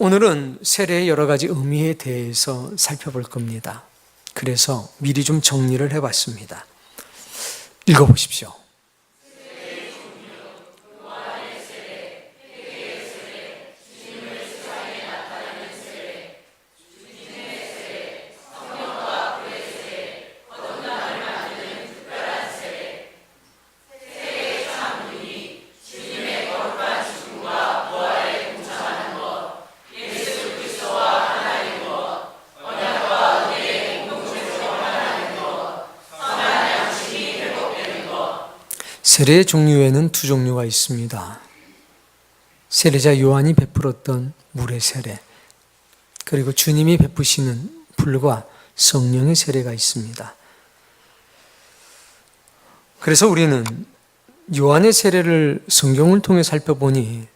오늘은 세례의 여러 가지 의미에 대해서 살펴볼 겁니다. 그래서 미리 좀 정리를 해봤습니다. 읽어보십시오. 세례의 종류에는 두 종류가 있습니다. 세례자 요한이 베풀었던 물의 세례, 그리고 주님이 베푸시는 불과 성령의 세례가 있습니다. 그래서 우리는 요한의 세례를 성경을 통해 살펴보니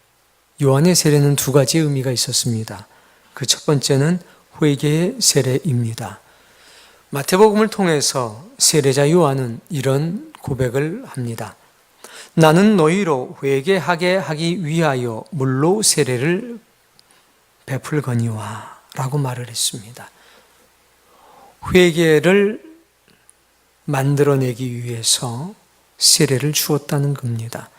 요한의 세례는 두 가지 의미가 있었습니다. 그 첫 번째는 회개의 세례입니다. 마태복음을 통해서 세례자 요한은 이런 고백을 합니다. 나는 너희로 회개하게 하기 위하여 물로 세례를 베풀거니와 라고 말을 했습니다. 회개를 만들어내기 위해서 세례를 주었다는 겁니다.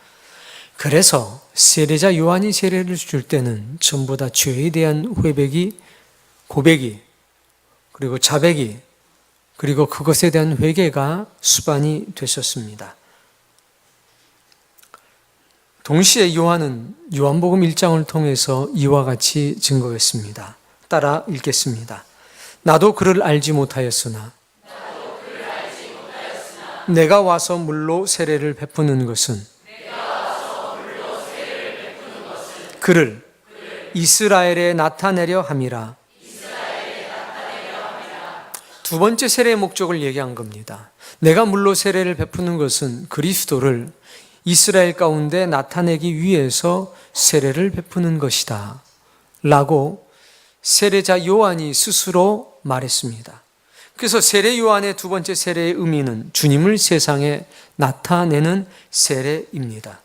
그래서 세례자 요한이 세례를 줄 때는 전부 다 죄에 대한 고백이, 그리고 자백이, 그리고 그것에 대한 회개가 수반이 됐었습니다. 동시에 요한은 요한복음 1장을 통해서 이와 같이 증거했습니다. 따라 읽겠습니다. 나도 그를 알지 못하였으나 내가 와서 물로 세례를 베푸는 것은 그를 이스라엘에 나타내려 함이라. 두 번째 세례의 목적을 얘기한 겁니다. 내가 물로 세례를 베푸는 것은 그리스도를 이스라엘 가운데 나타내기 위해서 세례를 베푸는 것이다 라고 세례자 요한이 스스로 말했습니다. 그래서 세례 요한의 두 번째 세례의 의미는 주님을 세상에 나타내는 세례입니다.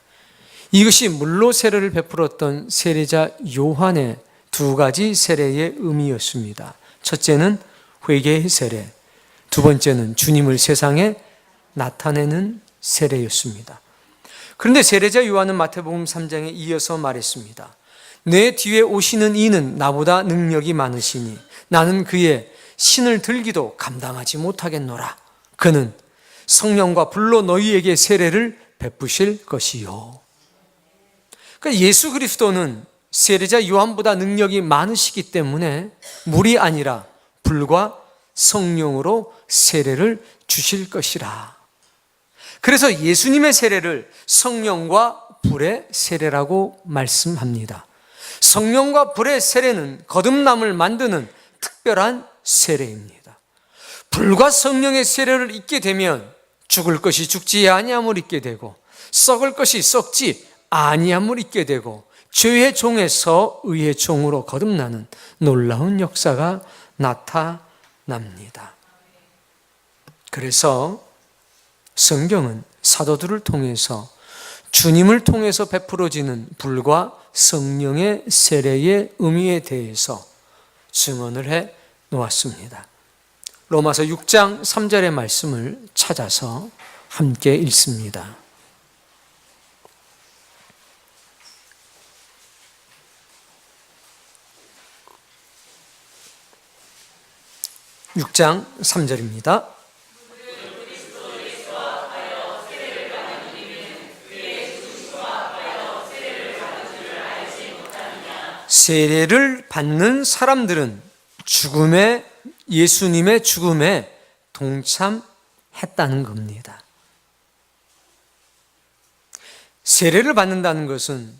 이것이 물로 세례를 베풀었던 세례자 요한의 두 가지 세례의 의미였습니다. 첫째는 회개의 세례, 두 번째는 주님을 세상에 나타내는 세례였습니다. 그런데 세례자 요한은 마태복음 3장에 이어서 말했습니다. 내 뒤에 오시는 이는 나보다 능력이 많으시니 나는 그의 신을 들기도 감당하지 못하겠노라. 그는 성령과 불로 너희에게 세례를 베푸실 것이요. 그러니까 예수 그리스도는 세례자 요한보다 능력이 많으시기 때문에 물이 아니라 불과 성령으로 세례를 주실 것이라. 그래서 예수님의 세례를 성령과 불의 세례라고 말씀합니다. 성령과 불의 세례는 거듭남을 만드는 특별한 세례입니다. 불과 성령의 세례를 잊게 되면 죽을 것이 죽지 아니함을 잊게 되고 썩을 것이 썩지 아니함을 잊게 되고 죄의 종에서 의의 종으로 거듭나는 놀라운 역사가 나타납니다. 그래서 성경은 사도들을 통해서 주님을 통해서 베풀어지는 불과 성령의 세례의 의미에 대해서 증언을 해 놓았습니다. 로마서 6장 3절의 말씀을 찾아서 함께 읽습니다. (6장 3절입니다) 세례를 받는 사람들은 예수님의 죽음에 동참했다는 겁니다. 세례를 받는다는 것은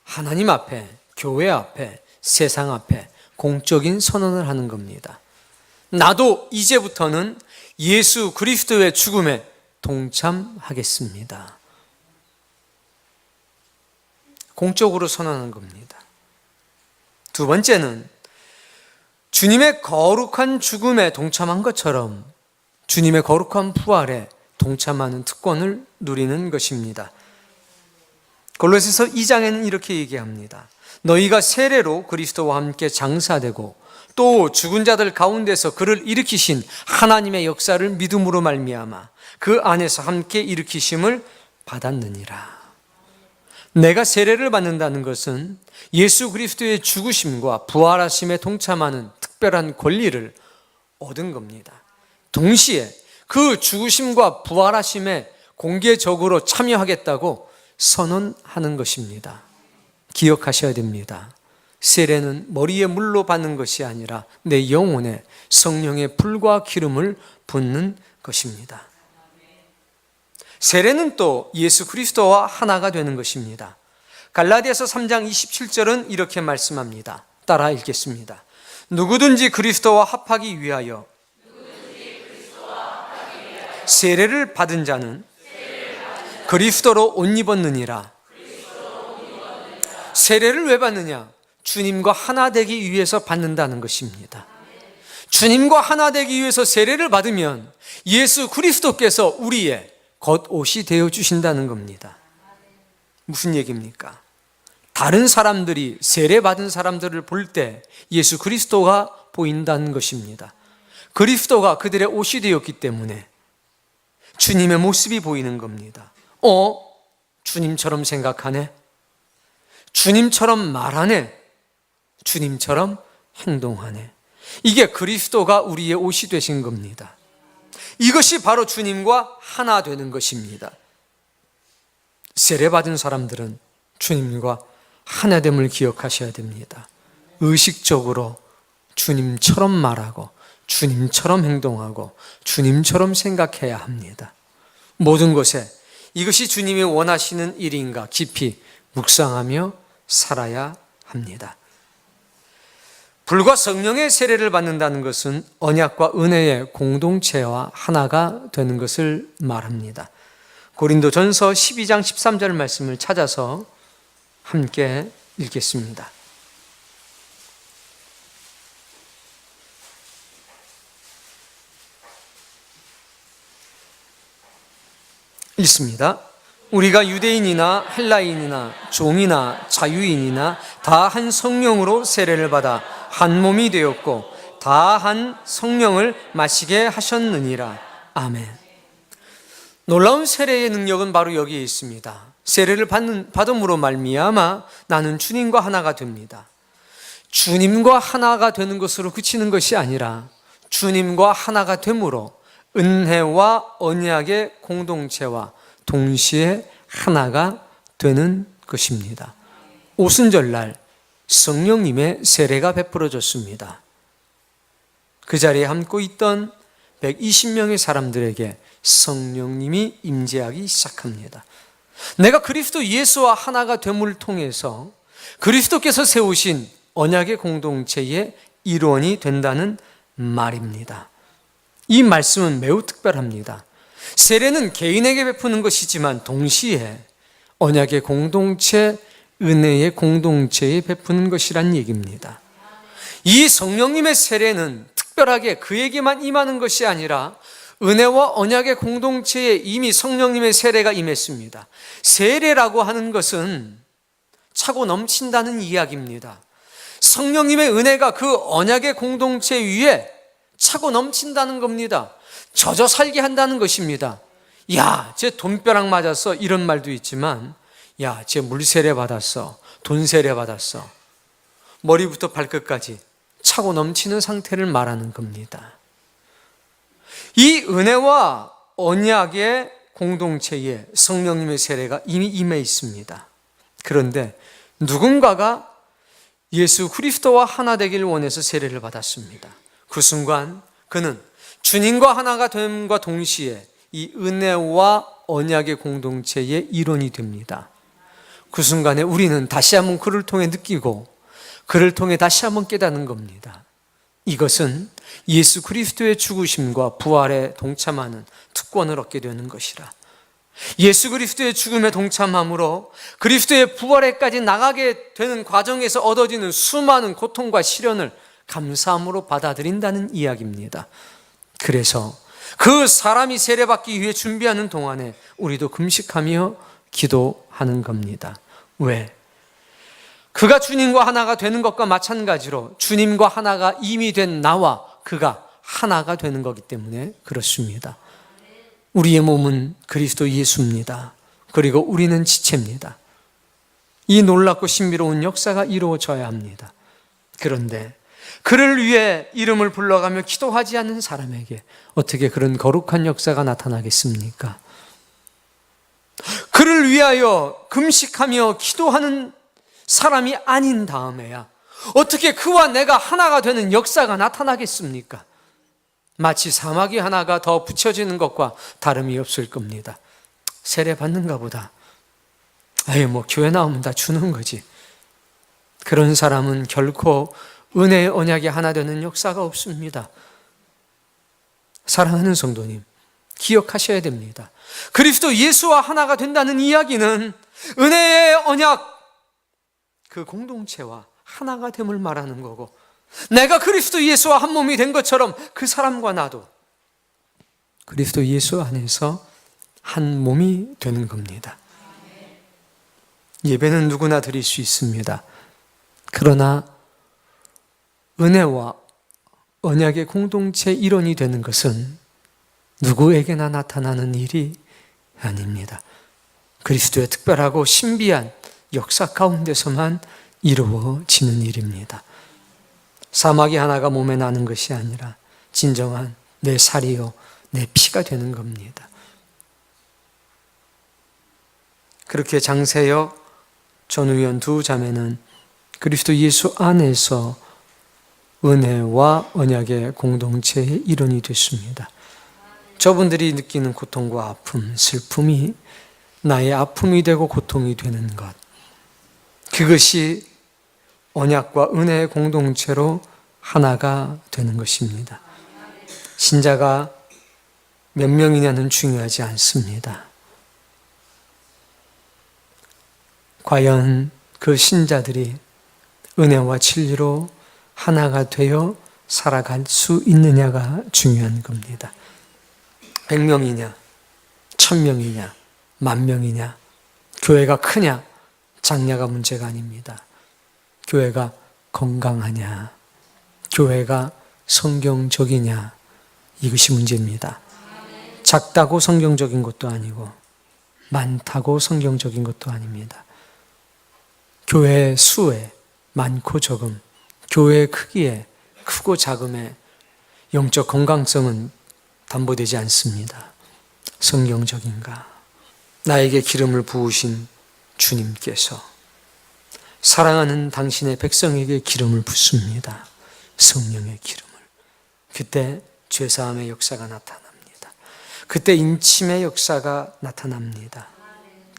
하나님 앞에, 교회 앞에, 세상 앞에 공적인 선언을 하는 겁니다. 나도 이제부터는 예수 그리스도의 죽음에 동참하겠습니다. 공적으로 선언하는 겁니다. 두 번째는 주님의 거룩한 죽음에 동참한 것처럼 주님의 거룩한 부활에 동참하는 특권을 누리는 것입니다. 골로새서 2장에는 이렇게 얘기합니다. 너희가 세례로 그리스도와 함께 장사되고 또 죽은 자들 가운데서 그를 일으키신 하나님의 역사를 믿음으로 말미암아 그 안에서 함께 일으키심을 받았느니라. 내가 세례를 받는다는 것은 예수 그리스도의 죽으심과 부활하심에 동참하는 특별한 권리를 얻은 겁니다. 동시에 그 죽으심과 부활하심에 공개적으로 참여하겠다고 선언하는 것입니다. 기억하셔야 됩니다. 세례는 머리에 물로 받는 것이 아니라 내 영혼에 성령의 불과 기름을 붓는 것입니다. 세례는 또 예수 그리스도와 하나가 되는 것입니다. 갈라디아서 3장 27절은 이렇게 말씀합니다. 따라 읽겠습니다. 누구든지 그리스도와 합하기 위하여 세례를 받은 자는 그리스도로 옷 입었느니라. 세례를 왜 받느냐? 주님과 하나 되기 위해서 받는다는 것입니다. 주님과 하나 되기 위해서 세례를 받으면 예수 그리스도께서 우리의 겉옷이 되어 주신다는 겁니다. 무슨 얘기입니까? 다른 사람들이 세례 받은 사람들을 볼 때 예수 그리스도가 보인다는 것입니다. 그리스도가 그들의 옷이 되었기 때문에 주님의 모습이 보이는 겁니다. 주님처럼 생각하네. 주님처럼 말하네. 주님처럼 행동하네. 이게 그리스도가 우리의 옷이 되신 겁니다. 이것이 바로 주님과 하나 되는 것입니다. 세례받은 사람들은 주님과 하나됨을 기억하셔야 됩니다. 의식적으로 주님처럼 말하고 주님처럼 행동하고 주님처럼 생각해야 합니다. 모든 것에 이것이 주님이 원하시는 일인가 깊이 묵상하며 살아야 합니다. 불과 성령의 세례를 받는다는 것은 언약과 은혜의 공동체와 하나가 되는 것을 말합니다. 고린도전서 12장 13절 말씀을 찾아서 함께 읽겠습니다. 읽습니다. 우리가 유대인이나 헬라인이나 종이나 자유인이나 다 한 성령으로 세례를 받아 한 몸이 되었고 다 한 성령을 마시게 하셨느니라. 아멘. 놀라운 세례의 능력은 바로 여기에 있습니다. 세례를 받음으로 말미암아 나는 주님과 하나가 됩니다. 주님과 하나가 되는 것으로 그치는 것이 아니라 주님과 하나가 됨으로 은혜와 언약의 공동체와 동시에 하나가 되는 것입니다. 오순절날 성령님의 세례가 베풀어졌습니다. 그 자리에 함고 있던 120명의 사람들에게 성령님이 임재하기 시작합니다. 내가 그리스도 예수와 하나가 됨을 통해서 그리스도께서 세우신 언약의 공동체의 일원이 된다는 말입니다. 이 말씀은 매우 특별합니다. 세례는 개인에게 베푸는 것이지만 동시에 언약의 공동체, 은혜의 공동체에 베푸는 것이란 얘기입니다. 이 성령님의 세례는 특별하게 그에게만 임하는 것이 아니라 은혜와 언약의 공동체에 이미 성령님의 세례가 임했습니다. 세례라고 하는 것은 차고 넘친다는 이야기입니다. 성령님의 은혜가 그 언약의 공동체 위에 차고 넘친다는 겁니다. 젖어 살게 한다는 것입니다. 야, 쟤 돈벼락 맞았어. 이런 말도 있지만, 야, 쟤 물세례 받았어. 돈세례 받았어. 머리부터 발끝까지 차고 넘치는 상태를 말하는 겁니다. 이 은혜와 언약의 공동체에 성령님의 세례가 이미 임해 있습니다. 그런데 누군가가 예수 그리스도와 하나 되기를 원해서 세례를 받았습니다. 그 순간 그는 주님과 하나가 됨과 동시에 이 은혜와 언약의 공동체의 일원이 됩니다. 그 순간에 우리는 다시 한번 그를 통해 느끼고 그를 통해 다시 한번 깨닫는 겁니다. 이것은 예수 그리스도의 죽으심과 부활에 동참하는 특권을 얻게 되는 것이라. 예수 그리스도의 죽음에 동참함으로 그리스도의 부활에까지 나가게 되는 과정에서 얻어지는 수많은 고통과 시련을 감사함으로 받아들인다는 이야기입니다. 그래서 그 사람이 세례받기 위해 준비하는 동안에 우리도 금식하며 기도하는 겁니다. 왜? 그가 주님과 하나가 되는 것과 마찬가지로 주님과 하나가 이미 된 나와 그가 하나가 되는 거기 때문에 그렇습니다. 우리의 몸은 그리스도 예수입니다. 그리고 우리는 지체입니다. 이 놀랍고 신비로운 역사가 이루어져야 합니다. 그런데 그를 위해 이름을 불러가며 기도하지 않는 사람에게 어떻게 그런 거룩한 역사가 나타나겠습니까? 그를 위하여 금식하며 기도하는 사람이 아닌 다음에야 어떻게 그와 내가 하나가 되는 역사가 나타나겠습니까? 마치 사마귀 하나가 더 붙여지는 것과 다름이 없을 겁니다. 세례 받는가 보다. 교회 나오면 다 주는 거지. 그런 사람은 결코 은혜의 언약이 하나 되는 역사가 없습니다. 사랑하는 성도님, 기억하셔야 됩니다. 그리스도 예수와 하나가 된다는 이야기는 은혜의 언약, 그 공동체와 하나가 됨을 말하는 거고, 내가 그리스도 예수와 한 몸이 된 것처럼 그 사람과 나도 그리스도 예수 안에서 한 몸이 되는 겁니다. 예배는 누구나 드릴 수 있습니다. 그러나 은혜와 언약의 공동체 일원이 되는 것은 누구에게나 나타나는 일이 아닙니다. 그리스도의 특별하고 신비한 역사 가운데서만 이루어지는 일입니다. 사마귀 하나가 몸에 나는 것이 아니라 진정한 내 살이요 내 피가 되는 겁니다. 그렇게 장세혁, 전우연 두 자매는 그리스도 예수 안에서 은혜와 언약의 공동체의 일원이 됐습니다. 저분들이 느끼는 고통과 아픔, 슬픔이 나의 아픔이 되고 고통이 되는 것, 그것이 언약과 은혜의 공동체로 하나가 되는 것입니다. 신자가 몇 명이냐는 중요하지 않습니다. 과연 그 신자들이 은혜와 진리로 하나가 되어 살아갈 수 있느냐가 중요한 겁니다. 100명이냐, 1000명이냐, 10,000명이냐, 교회가 크냐, 작냐가 문제가 아닙니다. 교회가 건강하냐, 교회가 성경적이냐, 이것이 문제입니다. 작다고 성경적인 것도 아니고 많다고 성경적인 것도 아닙니다. 교회의 수에 많고 적음, 교회의 크기에 크고 작음에 영적 건강성은 담보되지 않습니다. 성경적인가? 나에게 기름을 부으신 주님께서 사랑하는 당신의 백성에게 기름을 붓습니다. 성령의 기름을. 그때 죄사함의 역사가 나타납니다. 그때 인침의 역사가 나타납니다.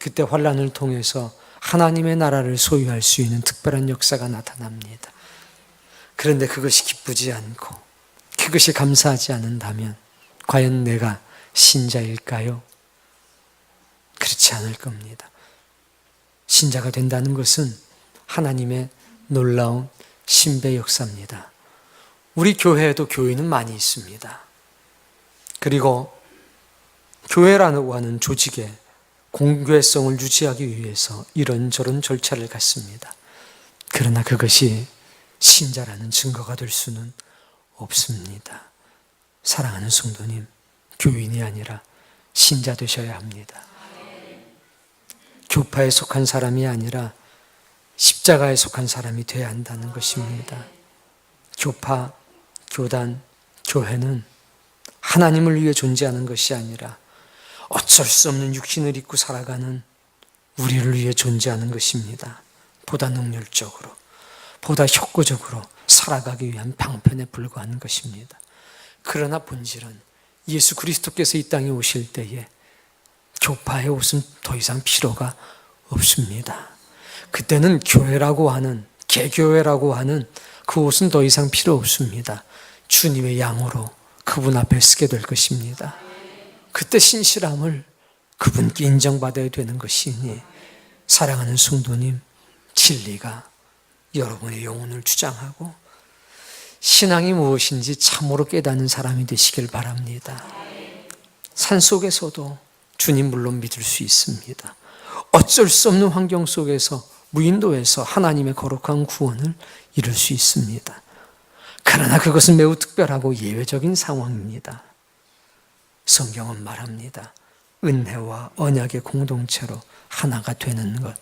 그때 환난을 통해서 하나님의 나라를 소유할 수 있는 특별한 역사가 나타납니다. 그런데 그것이 기쁘지 않고 그것이 감사하지 않는다면 과연 내가 신자일까요? 그렇지 않을 겁니다. 신자가 된다는 것은 하나님의 놀라운 신배 역사입니다. 우리 교회에도 교인은 많이 있습니다. 그리고 교회라고 하는 조직의 공교회성을 유지하기 위해서 이런저런 절차를 갖습니다. 그러나 그것이 신자라는 증거가 될 수는 없습니다. 사랑하는 성도님, 교인이 아니라 신자 되셔야 합니다. 교파에 속한 사람이 아니라 십자가에 속한 사람이 되어야 한다는 것입니다. 교파, 교단, 교회는 하나님을 위해 존재하는 것이 아니라 어쩔 수 없는 육신을 입고 살아가는 우리를 위해 존재하는 것입니다. 보다 능률적으로, 보다 효과적으로 살아가기 위한 방편에 불과한 것입니다. 그러나 본질은 예수 그리스도께서 이 땅에 오실 때에 교파의 옷은 더 이상 필요가 없습니다. 그때는 교회라고 하는, 개교회라고 하는 그 옷은 더 이상 필요 없습니다. 주님의 양으로 그분 앞에 쓰게 될 것입니다. 그때 신실함을 그분께 인정받아야 되는 것이니, 사랑하는 성도님, 진리가 여러분의 영혼을 주장하고 신앙이 무엇인지 참으로 깨닫는 사람이 되시길 바랍니다. 산속에서도 주님 물론 믿을 수 있습니다. 어쩔 수 없는 환경 속에서 무인도에서 하나님의 거룩한 구원을 이룰 수 있습니다. 그러나 그것은 매우 특별하고 예외적인 상황입니다. 성경은 말합니다. 은혜와 언약의 공동체로 하나가 되는 것,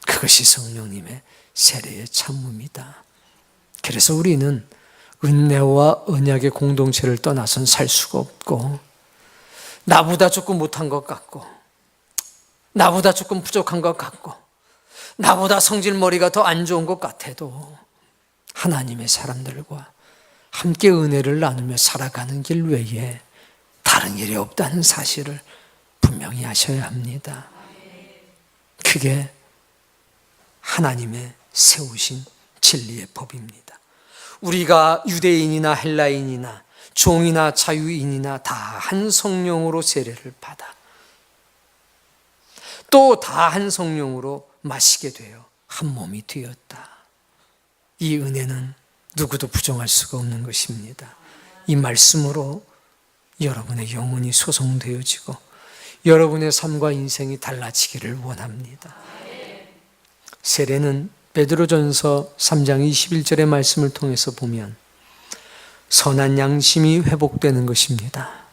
그것이 성령님의 세례의 참무입니다. 그래서 우리는 은혜와 언약의 공동체를 떠나선 살 수가 없고, 나보다 조금 못한 것 같고, 나보다 조금 부족한 것 같고, 나보다 성질머리가 더 안 좋은 것 같아도 하나님의 사람들과 함께 은혜를 나누며 살아가는 길 외에 다른 길이 없다는 사실을 분명히 아셔야 합니다. 그게 하나님의 세우신 진리의 법입니다. 우리가 유대인이나 헬라인이나 종이나 자유인이나 다 한 성령으로 세례를 받아 또 다 한 성령으로 마시게 되어 한 몸이 되었다. 이 은혜는 누구도 부정할 수가 없는 것입니다. 이 말씀으로 여러분의 영혼이 소성되어지고 여러분의 삶과 인생이 달라지기를 원합니다. 세례는 베드로전서 3장 21절의 말씀을 통해서 보면 선한 양심이 회복되는 것입니다.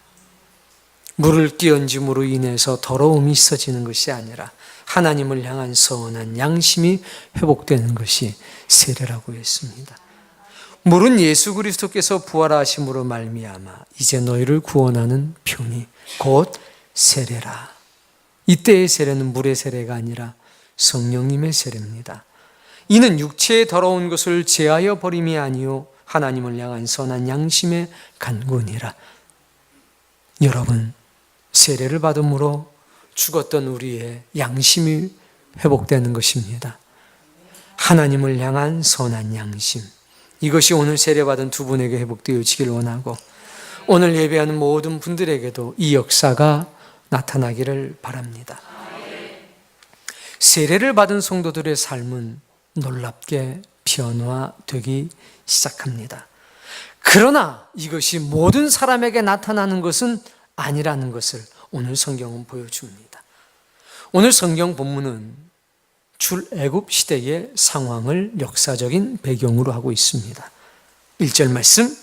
물을 끼얹음으로 인해서 더러움이 있어지는 것이 아니라 하나님을 향한 선한 양심이 회복되는 것이 세례라고 했습니다. 물은 예수 그리스도께서 부활하심으로 말미암아 이제 너희를 구원하는 표니 곧 세례라. 이때의 세례는 물의 세례가 아니라 성령님의 세례입니다. 이는 육체의 더러운 것을 제하여 버림이 아니요 하나님을 향한 선한 양심의 간구니라. 여러분, 세례를 받음으로 죽었던 우리의 양심이 회복되는 것입니다. 하나님을 향한 선한 양심, 이것이 오늘 세례받은 두 분에게 회복되어지길 원하고 오늘 예배하는 모든 분들에게도 이 역사가 나타나기를 바랍니다. 세례를 받은 성도들의 삶은 놀랍게 변화되기 시작합니다. 그러나 이것이 모든 사람에게 나타나는 것은 아니라는 것을 오늘 성경은 보여줍니다. 오늘 성경 본문은 출애굽 시대의 상황을 역사적인 배경으로 하고 있습니다. 1절 말씀.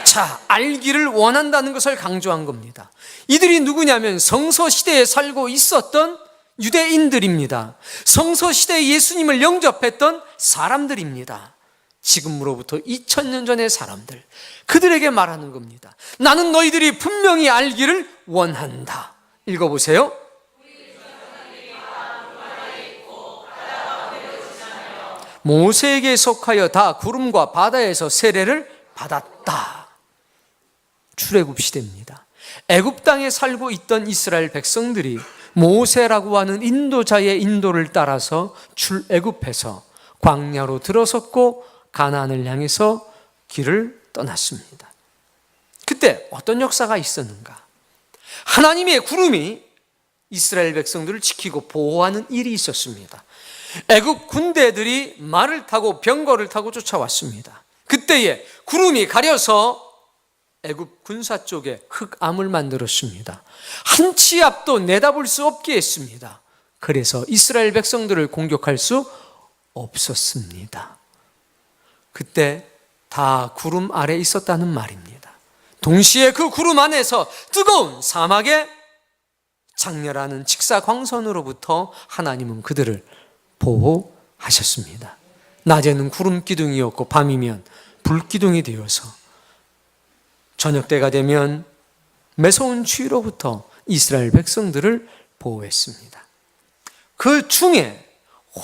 자, 알기를 원한다는 것을 강조한 겁니다. 이들이 누구냐면 성서시대에 살고 있었던 유대인들입니다. 성서시대에 예수님을 영접했던 사람들입니다. 지금으로부터 2000년 전의 사람들, 그들에게 말하는 겁니다. 나는 너희들이 분명히 알기를 원한다. 읽어보세요. 모세에게 속하여 다 구름과 바다에서 세례를 받았다. 출애굽 시대입니다. 애굽 땅에 살고 있던 이스라엘 백성들이 모세라고 하는 인도자의 인도를 따라서 출애굽해서 광야로 들어섰고 가나안을 향해서 길을 떠났습니다. 그때 어떤 역사가 있었는가? 하나님의 구름이 이스라엘 백성들을 지키고 보호하는 일이 있었습니다. 애굽 군대들이 말을 타고 병거를 타고 쫓아왔습니다. 그때에 구름이 가려서 애굽 군사 쪽에 흑암을 만들었습니다. 한 치 앞도 내다볼 수 없게 했습니다. 그래서 이스라엘 백성들을 공격할 수 없었습니다. 그때 다 구름 아래 있었다는 말입니다. 동시에 그 구름 안에서 뜨거운 사막의 장렬하는 직사광선으로부터 하나님은 그들을 보호하셨습니다. 낮에는 구름 기둥이었고 밤이면 불 기둥이 되어서 저녁 때가 되면 매서운 추위로부터 이스라엘 백성들을 보호했습니다. 그 중에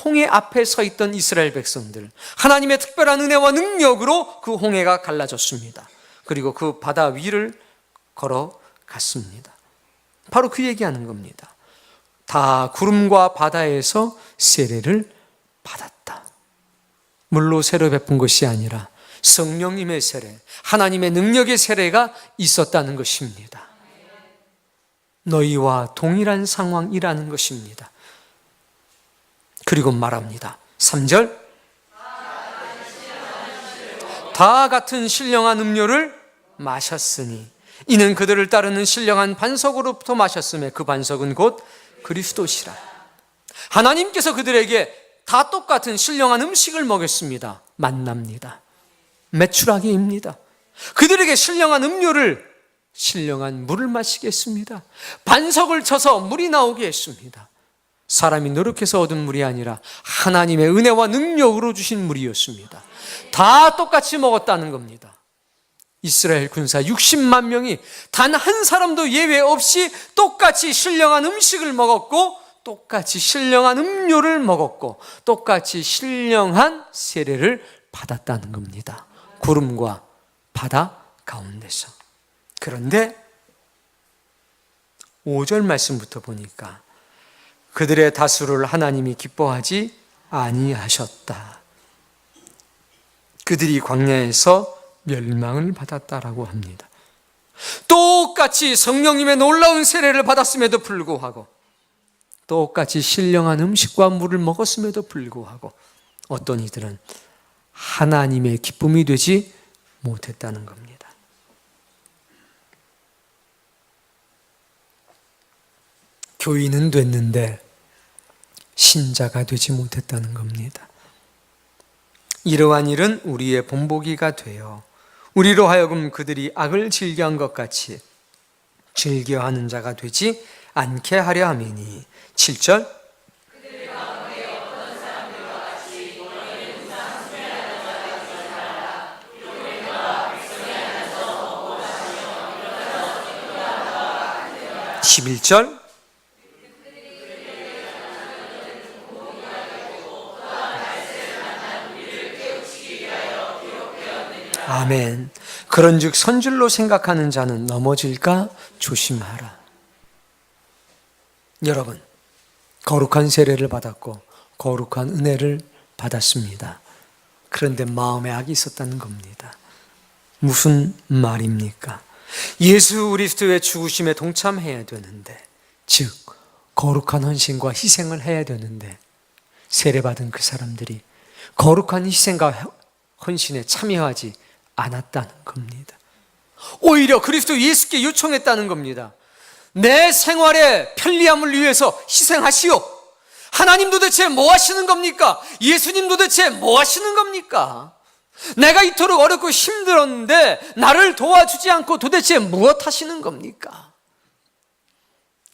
홍해 앞에 서 있던 이스라엘 백성들, 하나님의 특별한 은혜와 능력으로 그 홍해가 갈라졌습니다. 그리고 그 바다 위를 걸어갔습니다. 바로 그 얘기하는 겁니다. 다 구름과 바다에서 세례를 받았다. 물로 세례 베푼 것이 아니라 성령님의 세례, 하나님의 능력의 세례가 있었다는 것입니다. 너희와 동일한 상황이라는 것입니다. 그리고 말합니다. 3절. 다 같은 신령한 음료를 마셨으니 이는 그들을 따르는 신령한 반석으로부터 마셨음에 그 반석은 곧 그리스도시라. 하나님께서 그들에게 다 똑같은 신령한 음식을 먹였습니다. 만납니다. 메추라기입니다. 그들에게 신령한 물을 마시게 했습니다. 반석을 쳐서 물이 나오게 했습니다. 사람이 노력해서 얻은 물이 아니라 하나님의 은혜와 능력으로 주신 물이었습니다. 다 똑같이 먹었다는 겁니다. 이스라엘 군사 60만 명이 단 한 사람도 예외 없이 똑같이 신령한 음식을 먹었고, 똑같이 신령한 음료를 먹었고, 똑같이 신령한 세례를 받았다는 겁니다. 구름과 바다 가운데서. 그런데 5절 말씀부터 보니까 그들의 다수를 하나님이 기뻐하지 아니하셨다. 그들이 광야에서 멸망을 받았다라고 합니다. 똑같이 성령님의 놀라운 세례를 받았음에도 불구하고, 똑같이 신령한 음식과 물을 먹었음에도 불구하고 어떤 이들은 하나님의 기쁨이 되지 못했다는 겁니다. 교인은 됐는데 신자가 되지 못했다는 겁니다. 이러한 일은 우리의 본보기가 되어 우리로 하여금 그들이 악을 즐겨한 것 같이 즐겨하는 자가 되지 않게 하려 함이니. 7절, 11절, 아멘. 그런즉 선줄로 생각하는 자는 넘어질까 조심하라. 여러분, 거룩한 세례를 받았고 거룩한 은혜를 받았습니다. 그런데 마음에 악이 있었다는 겁니다. 무슨 말입니까? 예수 그리스도의 죽으심에 동참해야 되는데, 즉 거룩한 헌신과 희생을 해야 되는데, 세례받은 그 사람들이 거룩한 희생과 헌신에 참여하지 않았다는 겁니다. 오히려 그리스도 예수께 요청했다는 겁니다. 내 생활의 편리함을 위해서 희생하시오. 하나님 도대체 뭐 하시는 겁니까? 예수님 도대체 뭐 하시는 겁니까? 내가 이토록 어렵고 힘들었는데 나를 도와주지 않고 도대체 무엇 하시는 겁니까?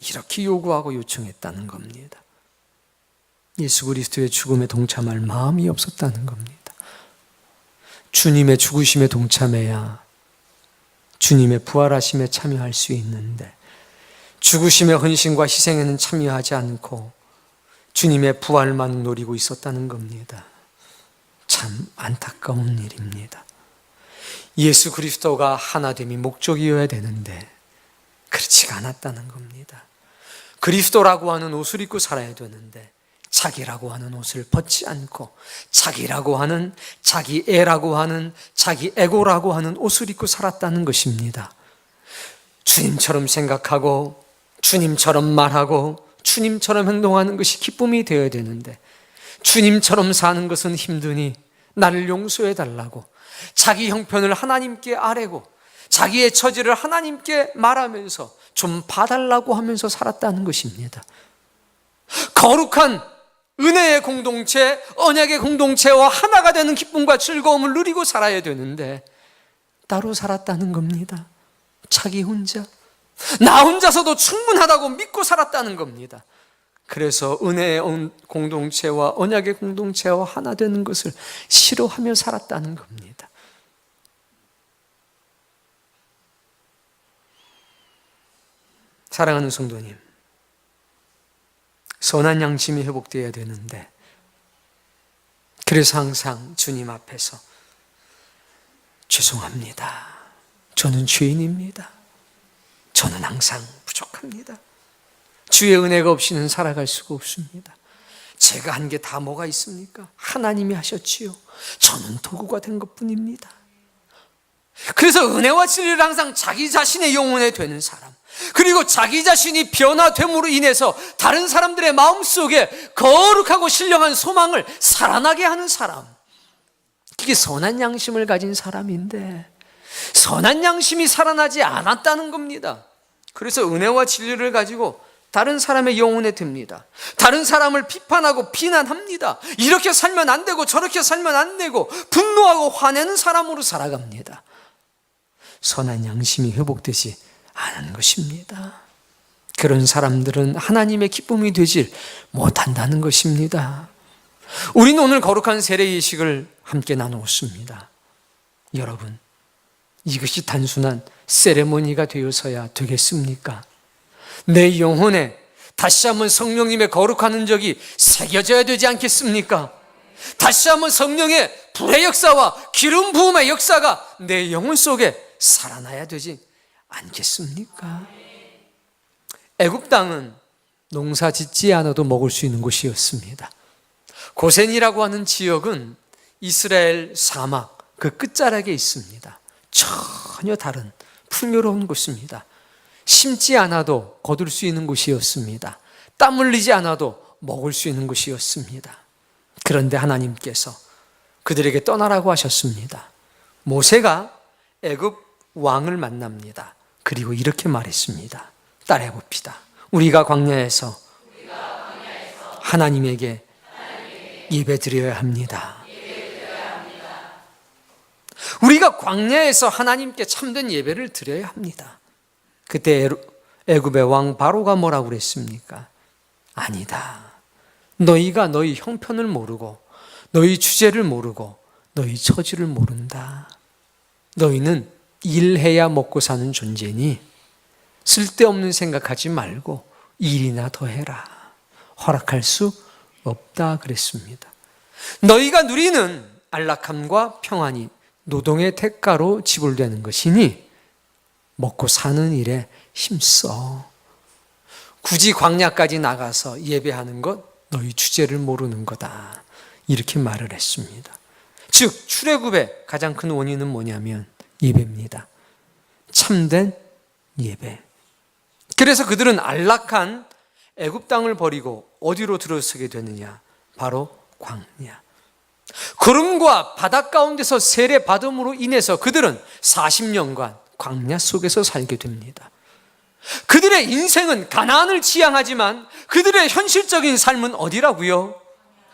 이렇게 요구하고 요청했다는 겁니다. 예수 그리스도의 죽음에 동참할 마음이 없었다는 겁니다. 주님의 죽으심에 동참해야 주님의 부활하심에 참여할 수 있는데, 죽으심의 헌신과 희생에는 참여하지 않고 주님의 부활만 노리고 있었다는 겁니다. 참 안타까운 일입니다. 예수 그리스도가 하나됨이 목적이어야 되는데 그렇지가 않았다는 겁니다. 그리스도라고 하는 옷을 입고 살아야 되는데 자기라고 하는 옷을 벗지 않고 자기라고 하는, 자기 애라고 하는, 자기 에고라고 하는 옷을 입고 살았다는 것입니다. 주님처럼 생각하고 주님처럼 말하고 주님처럼 행동하는 것이 기쁨이 되어야 되는데, 주님처럼 사는 것은 힘드니 나를 용서해 달라고 자기 형편을 하나님께 아뢰고 자기의 처지를 하나님께 말하면서 좀 봐달라고 하면서 살았다는 것입니다. 거룩한 은혜의 공동체, 언약의 공동체와 하나가 되는 기쁨과 즐거움을 누리고 살아야 되는데 따로 살았다는 겁니다. 자기 혼자, 나 혼자서도 충분하다고 믿고 살았다는 겁니다. 그래서 은혜의 공동체와 언약의 공동체와 하나 되는 것을 싫어하며 살았다는 겁니다. 사랑하는 성도님, 선한 양심이 회복되어야 되는데, 그래서 항상 주님 앞에서 죄송합니다. 저는 죄인입니다. 저는 항상 부족합니다. 주의 은혜가 없이는 살아갈 수가 없습니다. 제가 한 게 다 뭐가 있습니까? 하나님이 하셨지요. 저는 도구가 된 것뿐입니다. 그래서 은혜와 진리를 항상 자기 자신의 영혼에 되는 사람, 그리고 자기 자신이 변화됨으로 인해서 다른 사람들의 마음속에 거룩하고 신령한 소망을 살아나게 하는 사람, 그게 선한 양심을 가진 사람인데 선한 양심이 살아나지 않았다는 겁니다. 그래서 은혜와 진리를 가지고 다른 사람의 영혼에 듭니다. 다른 사람을 비판하고 비난합니다. 이렇게 살면 안 되고 저렇게 살면 안 되고 분노하고 화내는 사람으로 살아갑니다. 선한 양심이 회복되지 않은 것입니다. 그런 사람들은 하나님의 기쁨이 되질 못한다는 것입니다. 우리는 오늘 거룩한 세례의식을 함께 나누었습니다. 여러분, 이것이 단순한 세레모니가 되어서야 되겠습니까? 내 영혼에 다시 한번 성령님의 거룩한 흔적이 새겨져야 되지 않겠습니까? 다시 한번 성령의 불의 역사와 기름 부음의 역사가 내 영혼 속에 살아나야 되지 않겠습니까? 애굽 땅은 농사 짓지 않아도 먹을 수 있는 곳이었습니다. 고센이라고 하는 지역은 이스라엘 사막 그 끝자락에 있습니다. 전혀 다른 풍요로운 곳입니다. 심지 않아도 거둘 수 있는 곳이었습니다. 땀 흘리지 않아도 먹을 수 있는 곳이었습니다. 그런데 하나님께서 그들에게 떠나라고 하셨습니다. 모세가 애굽 왕을 만납니다. 그리고 이렇게 말했습니다. 따라해 봅시다. 우리가 광야에서 하나님에게 예배드려야 합니다. 우리가 광야에서 하나님께 참된 예배를 드려야 합니다. 그때 애굽의 왕 바로가 뭐라고 그랬습니까? 아니다. 너희가 너희 형편을 모르고 너희 주제를 모르고 너희 처지를 모른다. 너희는 일해야 먹고 사는 존재니 쓸데없는 생각하지 말고 일이나 더 해라. 허락할 수 없다 그랬습니다. 너희가 누리는 안락함과 평안이 노동의 대가로 지불되는 것이니 먹고 사는 일에 힘써. 굳이 광야까지 나가서 예배하는 것 너희 주제를 모르는 거다. 이렇게 말을 했습니다. 즉 출애굽의 가장 큰 원인은 뭐냐면 예배입니다. 참된 예배. 그래서 그들은 안락한 애굽 땅을 버리고 어디로 들어서게 되느냐? 바로 광야. 구름과 바다 가운데서 세례 받음으로 인해서 그들은 40년간 광야 속에서 살게 됩니다. 그들의 인생은 가나안을 지향하지만 그들의 현실적인 삶은 어디라고요?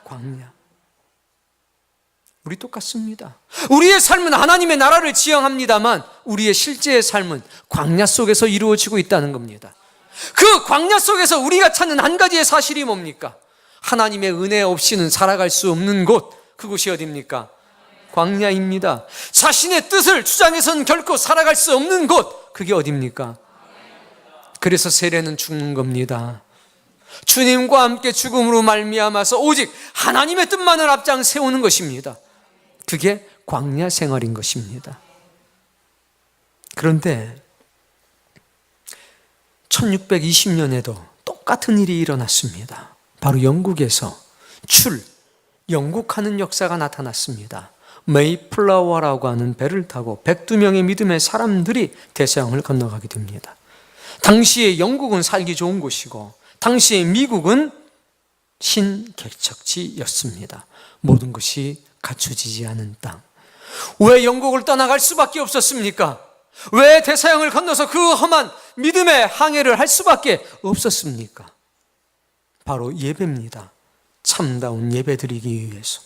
광야. 우리 똑같습니다. 우리의 삶은 하나님의 나라를 지향합니다만 우리의 실제의 삶은 광야 속에서 이루어지고 있다는 겁니다. 그 광야 속에서 우리가 찾는 한 가지의 사실이 뭡니까? 하나님의 은혜 없이는 살아갈 수 없는 곳, 그곳이 어디입니까? 광야입니다. 자신의 뜻을 주장해서는 결코 살아갈 수 없는 곳, 그게 어디입니까? 그래서 세례는 죽는 겁니다. 주님과 함께 죽음으로 말미암아서 오직 하나님의 뜻만을 앞장 세우는 것입니다. 그게 광야 생활인 것입니다. 그런데 1620년에도 똑같은 일이 일어났습니다. 바로 영국에서 영국하는 역사가 나타났습니다. 메이플라워라고 하는 배를 타고 102명의 믿음의 사람들이 대서양을 건너가게 됩니다. 당시에 영국은 살기 좋은 곳이고 당시에 미국은 신개척지였습니다. 모든 것이 갖춰지지 않은 땅. 왜 영국을 떠나갈 수밖에 없었습니까? 왜 대서양을 건너서 그 험한 믿음의 항해를 할 수밖에 없었습니까? 바로 예배입니다. 참다운 예배 드리기 위해서.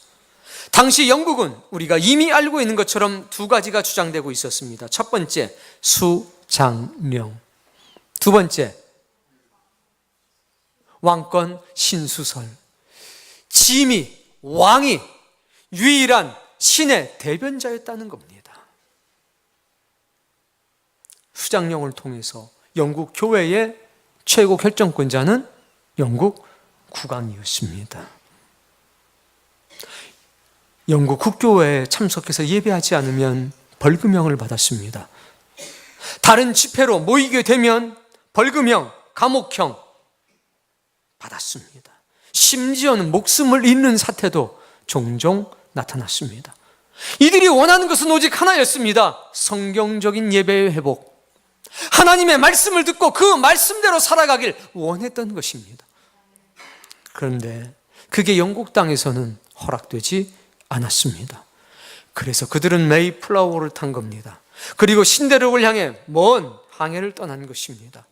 당시 영국은 우리가 이미 알고 있는 것처럼 두 가지가 주장되고 있었습니다. 첫 번째, 수장령. 두 번째, 왕권 신수설. 짐이, 왕이 유일한 신의 대변자였다는 겁니다. 수장령을 통해서 영국 교회의 최고 결정권자는 영국 국왕이었습니다. 영국 국교회에 참석해서 예배하지 않으면 벌금형을 받았습니다. 다른 집회로 모이게 되면 벌금형, 감옥형 받았습니다. 심지어는 목숨을 잃는 사태도 종종 나타났습니다. 이들이 원하는 것은 오직 하나였습니다. 성경적인 예배의 회복. 하나님의 말씀을 듣고 그 말씀대로 살아가길 원했던 것입니다. 그런데 그게 영국 땅에서는 허락되지 않았습니다. 그래서 그들은 메이플라워를 탄 겁니다. 그리고 신대륙을 향해 먼 항해를 떠난 것입니다.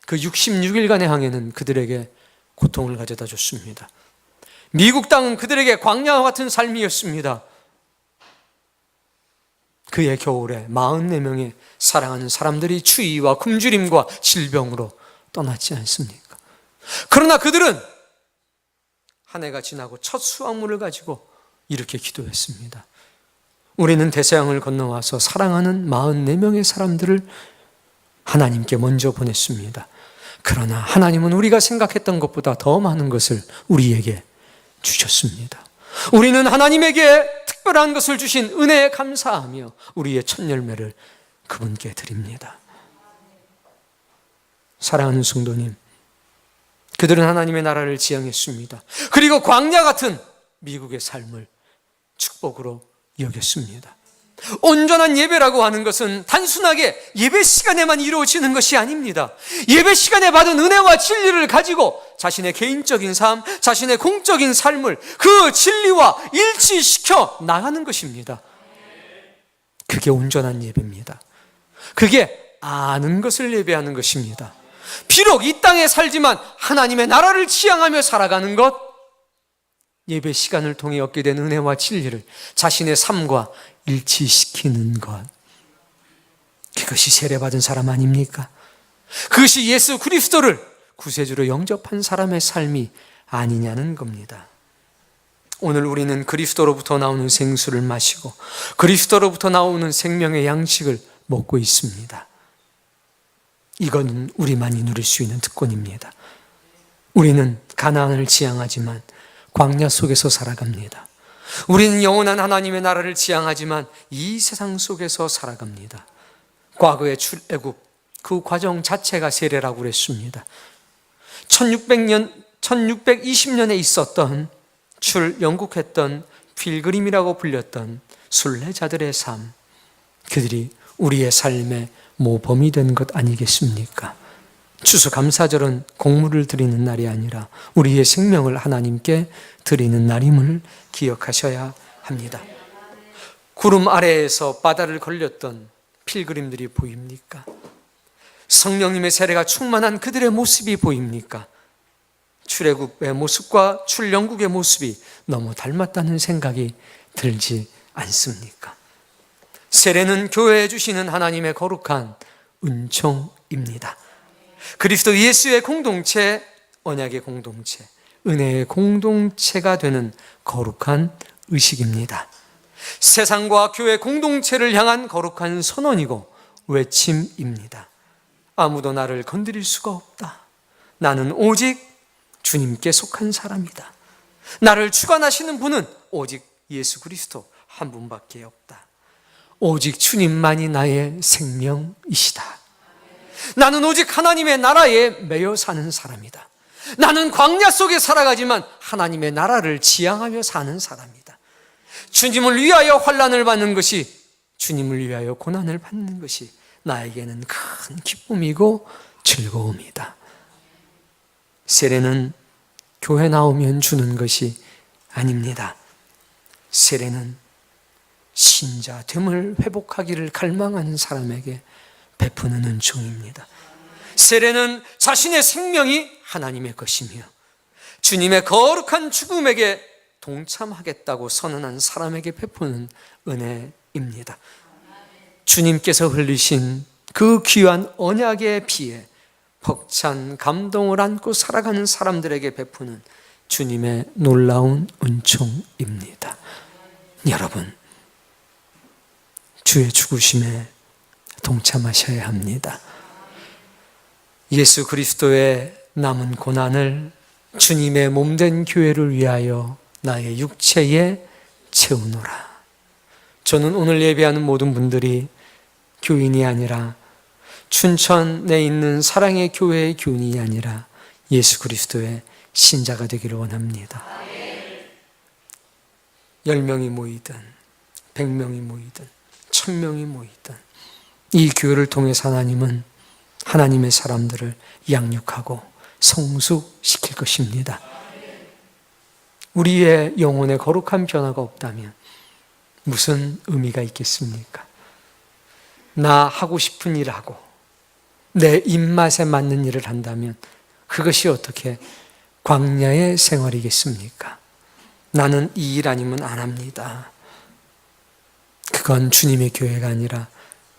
그 66일간의 항해는 그들에게 고통을 가져다 줬습니다. 미국 땅은 그들에게 광야와 같은 삶이었습니다. 그의 겨울에 44명의 사랑하는 사람들이 추위와 굶주림과 질병으로 떠났지 않습니까? 그러나 그들은 한 해가 지나고 첫 수확물을 가지고 이렇게 기도했습니다. 우리는 대서양을 건너와서 사랑하는 44명의 사람들을 하나님께 먼저 보냈습니다. 그러나 하나님은 우리가 생각했던 것보다 더 많은 것을 우리에게 주셨습니다. 우리는 하나님에게 특별한 것을 주신 은혜에 감사하며 우리의 첫 열매를 그분께 드립니다. 사랑하는 성도님, 그들은 하나님의 나라를 지향했습니다. 그리고 광야 같은 미국의 삶을 축복으로 여겼습니다. 온전한 예배라고 하는 것은 단순하게 예배 시간에만 이루어지는 것이 아닙니다. 예배 시간에 받은 은혜와 진리를 가지고 자신의 개인적인 삶, 자신의 공적인 삶을 그 진리와 일치시켜 나가는 것입니다. 그게 온전한 예배입니다. 그게 아는 것을 예배하는 것입니다. 비록 이 땅에 살지만 하나님의 나라를 지향하며 살아가는 것, 예배 시간을 통해 얻게 된 은혜와 진리를 자신의 삶과 일치시키는 것, 그것이 세례받은 사람 아닙니까? 그것이 예수 그리스도를 구세주로 영접한 사람의 삶이 아니냐는 겁니다. 오늘 우리는 그리스도로부터 나오는 생수를 마시고 그리스도로부터 나오는 생명의 양식을 먹고 있습니다. 이건 우리만이 누릴 수 있는 특권입니다. 우리는 가나안을 지향하지만 광야 속에서 살아갑니다. 우리는 영원한 하나님의 나라를 지향하지만 이 세상 속에서 살아갑니다. 과거의 출애굽, 그 과정 자체가 세례라고 그랬습니다. 1620년에 있었던 영국했던 필그림이라고 불렸던 순례자들의 삶, 그들이 우리의 삶의 모범이 된 것 아니겠습니까? 추수감사절은 곡물을 드리는 날이 아니라 우리의 생명을 하나님께 드리는 날임을 기억하셔야 합니다. 구름 아래에서 바다를 걸렸던 필그림들이 보입니까? 성령님의 세례가 충만한 그들의 모습이 보입니까? 출애굽의 모습과 출영국의 모습이 너무 닮았다는 생각이 들지 않습니까? 세례는 교회에 주시는 하나님의 거룩한 은총입니다. 그리스도 예수의 공동체, 언약의 공동체, 은혜의 공동체가 되는 거룩한 의식입니다. 세상과 교회 공동체를 향한 거룩한 선언이고 외침입니다. 아무도 나를 건드릴 수가 없다. 나는 오직 주님께 속한 사람이다. 나를 주관하시는 분은 오직 예수 그리스도 한 분밖에 없다. 오직 주님만이 나의 생명이시다. 나는 오직 하나님의 나라에 매여 사는 사람이다. 나는 광야 속에 살아가지만 하나님의 나라를 지향하며 사는 사람이다. 주님을 위하여 환난을 받는 것이, 주님을 위하여 고난을 받는 것이 나에게는 큰 기쁨이고 즐거움이다. 세례는 교회 나오면 주는 것이 아닙니다. 세례는 신자됨을 회복하기를 갈망하는 사람에게 베푸는 은총입니다. 세례는 자신의 생명이 하나님의 것이며 주님의 거룩한 죽음에게 동참하겠다고 선언한 사람에게 베푸는 은혜입니다. 주님께서 흘리신 그 귀한 언약의 피에 벅찬 감동을 안고 살아가는 사람들에게 베푸는 주님의 놀라운 은총입니다. 여러분, 주의 죽으심에 동참하셔야 합니다. 예수 그리스도의 남은 고난을 주님의 몸된 교회를 위하여 나의 육체에 채우노라. 저는 오늘 예배하는 모든 분들이 교인이 아니라 춘천에 있는 사랑의 교회의 교인이 아니라 예수 그리스도의 신자가 되기를 원합니다. 10명이 모이든 100명이 모이든 1000명이 모이든 이 교회를 통해서 하나님은 하나님의 사람들을 양육하고 성숙시킬 것입니다. 우리의 영혼에 거룩한 변화가 없다면 무슨 의미가 있겠습니까? 나 하고 싶은 일 하고 내 입맛에 맞는 일을 한다면 그것이 어떻게 광야의 생활이겠습니까? 나는 이 일 아니면 안 합니다. 그건 주님의 교회가 아니라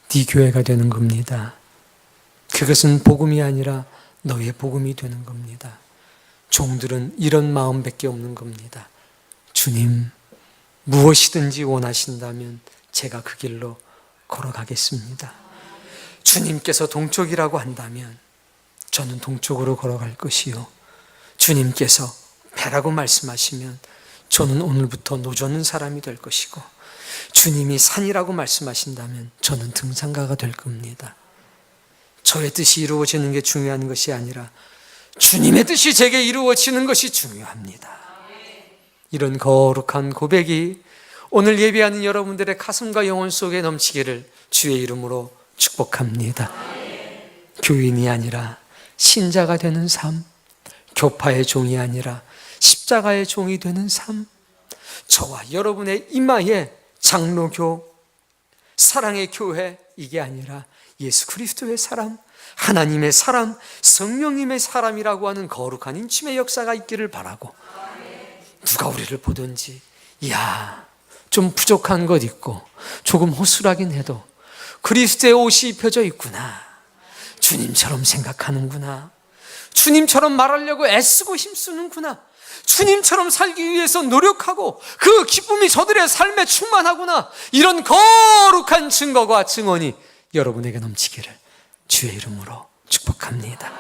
네 교회가 되는 겁니다. 그것은 복음이 아니라 너의 복음이 되는 겁니다. 종들은 이런 마음밖에 없는 겁니다. 주님, 무엇이든지 원하신다면 제가 그 길로 걸어가겠습니다. 주님께서 동쪽이라고 한다면 저는 동쪽으로 걸어갈 것이요, 주님께서 배라고 말씀하시면 저는 오늘부터 노젓는 사람이 될 것이고, 주님이 산이라고 말씀하신다면 저는 등산가가 될 겁니다. 저의 뜻이 이루어지는 게 중요한 것이 아니라 주님의 뜻이 제게 이루어지는 것이 중요합니다. 이런 거룩한 고백이 오늘 예배하는 여러분들의 가슴과 영혼 속에 넘치기를 주의 이름으로 축복합니다. 교인이 아니라 신자가 되는 삶, 교파의 종이 아니라 십자가의 종이 되는 삶, 저와 여러분의 이마에 장로교, 사랑의 교회, 이게 아니라 예수 그리스도의 사람, 하나님의 사람, 성령님의 사람이라고 하는 거룩한 인침의 역사가 있기를 바라고, 누가 우리를 보든지 이야 좀 부족한 것 있고 조금 허술하긴 해도 그리스도의 옷이 입혀져 있구나, 주님처럼 생각하는구나, 주님처럼 말하려고 애쓰고 힘쓰는구나, 주님처럼 살기 위해서 노력하고 그 기쁨이 저들의 삶에 충만하구나, 이런 거룩한 증거가 증언이 여러분에게 넘치기를 주의 이름으로 축복합니다.